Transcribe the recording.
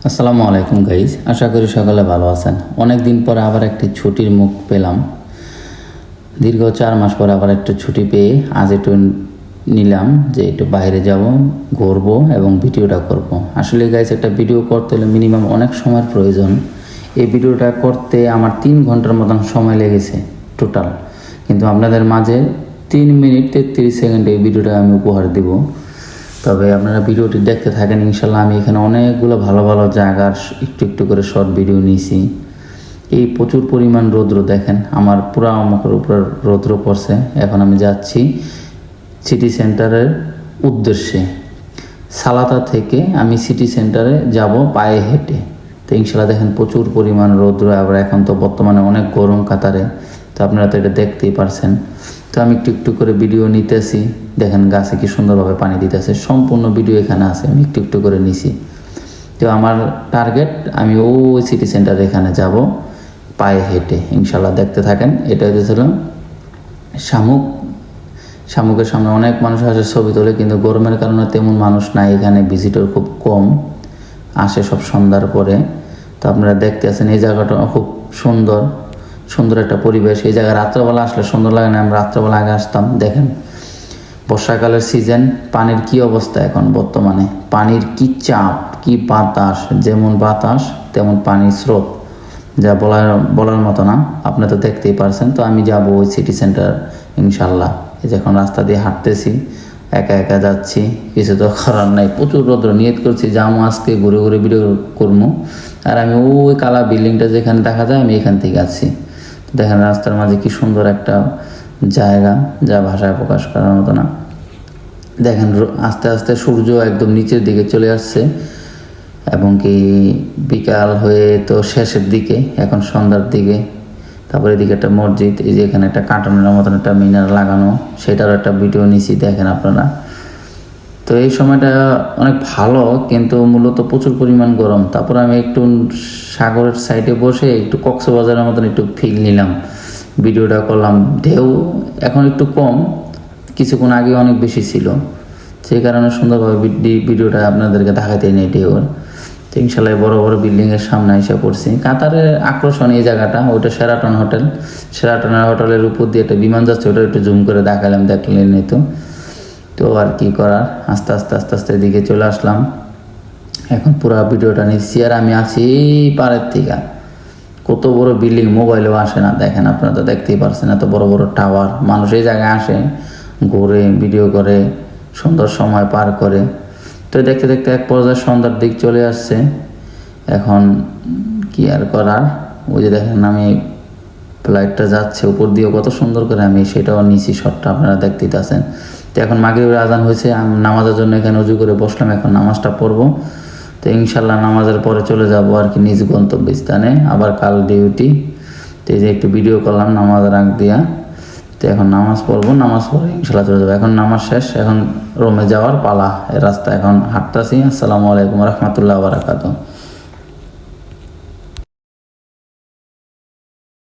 আসসালামু আলাইকুম গাইজ, আশা করি সকলে ভালো আছেন। অনেক দিন পরে আবার একটি ছুটির মুখ পেলাম। দীর্ঘ 4 মাস পরে আবার একটু ছুটি পেয়ে আজ একটু নিলাম যে একটু বাইরে যাব, ঘুরবো এবং ভিডিওটা করব। আসলে গাইজ একটা ভিডিও করতে হলে মিনিমাম অনেক সময়ের প্রয়োজন। এই ভিডিওটা করতে আমার 3 ঘন্টার মতন সময় লেগেছে টোটাল, কিন্তু আপনাদের মাঝে 3 মিনিট 33 সেকেন্ডে এই ভিডিওটা আমি উপহার দেব। তবে আপনারা ভিডিওটি দেখতে থাকেন, ইনশাল্লাহ। আমি এখানে অনেকগুলো ভালো ভালো জায়গার একটু একটু করে শর্ট ভিডিও নিয়েছি। এই প্রচুর পরিমাণ রৌদ্র দেখেন, আমার পুরো মুখের উপর রৌদ্র পড়ছে। এখন আমি যাচ্ছি সিটি সেন্টারের উদ্দেশ্যে। সালাতা থেকে আমি সিটি সেন্টারে যাব পায়ে হেঁটে। তো ইনশাল্লাহ দেখেন প্রচুর পরিমাণ রৌদ্র, আবার এখন তো বর্তমানে অনেক গরম কাতারে, তো আপনারা তো এটা দেখতেই পারছেন। তো আমি একটু একটু করে ভিডিও নিতেছি, দেখেন গাছে কি সুন্দরভাবে পানি দিতেছে। সম্পূর্ণ ভিডিও এখানে আছে, আমি একটু একটু করে নিছি। তো আমার টার্গেট, আমি ওই সিটি সেন্টার এখানে যাব পায়ে হেঁটে। ইনশাল্লাহ দেখতে থাকেন। এটা হয়েছিলাম শামুকের সামনে অনেক মানুষ আসে ছবি তোলে, কিন্তু গরমের কারণে তেমন মানুষ নাই এখানে, ভিজিটর খুব কম আসে সব সন্ধ্যার পরে। তো আপনারা দেখতে আছেন এই জায়গাটা খুব সুন্দর একটা পরিবেশ। এই জায়গায় রাত্রেবেলা আসলে সুন্দর লাগে না, আমি রাত্রেবেলা আগে আসতাম। দেখেন বর্ষাকালের সিজন, পানির কি অবস্থা এখন বর্তমানে, পানির কি চাপ, কি বাতাস, যেমন বাতাস তেমন পানির স্রোত, যা বলার মতো না। আপনি তো দেখতেই পারছেন। তো আমি যাব ওই সিটি সেন্টার ইনশাল্লাহ। এই যে এখন রাস্তা দিয়ে হাঁটতেছি, একা একা যাচ্ছি, কিছু তো করার নাই। প্রচুর রৌদ্র, নিয়ত করছি যাবো আজকে ঘুরে ঘুরে ভিডিও করবো। আর আমি ওই কালা বিল্ডিংটা যেখানে দেখা যায় আমি এখান থেকে আছি। দেখেন রাস্তার মাঝে কি সুন্দর একটা জায়গা, যা ভাষায় প্রকাশ করার মতো না। দেখেন আস্তে আস্তে সূর্য একদম নিচের দিকে চলে আসছে, এবং কি বিকাল হয়ে তো শেষের দিকে, এখন সন্ধ্যার দিকে। তারপরে এদিকে একটা মসজিদ, এই যে এখানে একটা কার্টুনের মতন একটা মিনার লাগানো, সেটারও একটা ভিডিও নিছি, দেখেন আপনারা। তো এই সময়টা অনেক ভালো, কিন্তু মূলত প্রচুর পরিমাণ গরম। তারপর আমি একটু সাগরের সাইডে বসে একটু কক্সবাজারের মতন একটু ফিল নিলাম, ভিডিওটা করলাম। ঢেউ এখন একটু কম, কিছুক্ষণ আগে অনেক বেশি ছিল, সেই কারণে সুন্দরভাবে ভিডিওটা আপনাদেরকে দেখাতে নেই ঢেউর। তো ইনশাল্লাহ বড় বড় বিল্ডিংয়ের সামনে এসে পড়ছি। কাতারের আকর্ষণ এই জায়গাটা, ওইটা শেরাটন হোটেল। শেরাটনের হোটেলের উপর দিয়ে একটা বিমান যাচ্ছে, ওটা একটু জুম করে দেখালাম, দেখলেন এই তো আর কি করার। আস্তে আস্তে আস্তে আস্তে এদিকে চলে আসলাম। এখন পুরো ভিডিওটা নিচ্ছি, আর আমি আছি পাড়ের থেকে। কত বড় বিল্ডিং, মোবাইলেও আসে না। দেখেন আপনারা তো দেখতেই পারছেন, এত বড় বড় টাওয়ার। মানুষ এই জায়গায় আসে, ঘুরে, ভিডিও করে, সুন্দর সময় পার করে। তো দেখতে দেখতে এক পর্যায়ে সন্ধ্যার দিক চলে আসছে। এখন কি আর করার, ওই যে দেখেন আমি ফ্লাইটটা যাচ্ছে উপর দিয়ে, কত সুন্দর করে আমি সেটাও নিছি শটটা, আপনারা দেখতেই আছেন। তো এখন মাগরিবের আজান হয়েছে, আমি নামাজের জন্য এখানে উজু করে বসলাম, এখন নামাজটা পড়বো। তো ইনশাল্লাহ নামাজের পরে চলে যাব আর কি নিজ গন্তব্যস্থানে, আবার কাল ডিউটি। তো এই যে একটু ভিডিও করলাম নামাজের আগ দিয়া। তো এখন নামাজ পড়বো, নামাজ পড়ে ইনশাল্লাহ চলে যাবো। এখন নামাজ শেষ, এখন রুমে যাওয়ার পালা। রাস্তা এখন হাঁটতাছি। আসসালামু আলাইকুম রহমতুল্লাহ বারাকাতুহু।